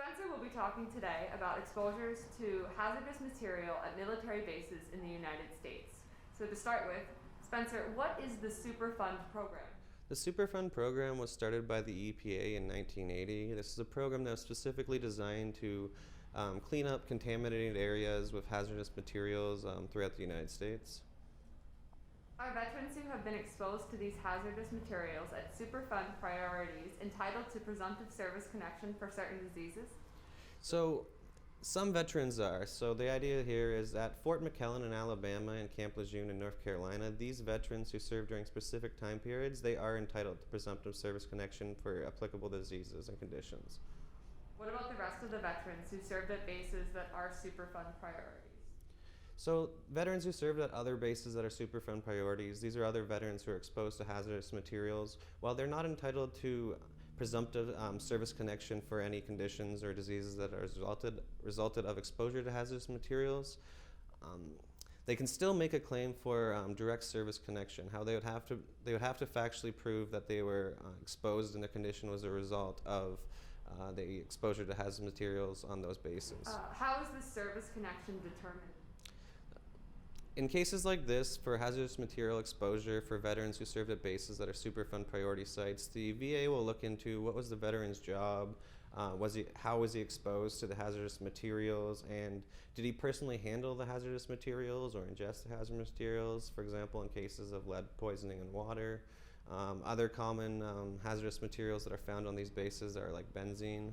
Spencer will be talking today about exposures to hazardous material at military bases in the United States. So to start with, Spencer, what is the Superfund program? The Superfund program was started by the EPA in 1980. This is a program that was specifically designed to clean up contaminated areas with hazardous materials throughout the United States. Are veterans who have been exposed to these hazardous materials at Superfund priorities entitled to presumptive service connection for certain diseases? So some veterans are. So the idea here is at Fort McClellan in Alabama and Camp Lejeune in North Carolina, these veterans who served during specific time periods, they are entitled to presumptive service connection for applicable diseases and conditions. What about the rest of the veterans who served at bases that are Superfund priorities? So veterans who served at other bases that are Superfund priorities, these are other veterans who are exposed to hazardous materials. While they're not entitled to presumptive service connection for any conditions or diseases that are resulted of exposure to hazardous materials, they can still make a claim for direct service connection. How they would have to factually prove that they were exposed and the condition was a result of the exposure to hazardous materials on those bases. How is this service connection determined? In cases like this, for hazardous material exposure for veterans who served at bases that are Superfund priority sites, the VA will look into what was the veteran's job, how was he exposed to the hazardous materials, and did he personally handle the hazardous materials or ingest the hazardous materials, for example, in cases of lead poisoning in water. Other common hazardous materials that are found on these bases are like benzene.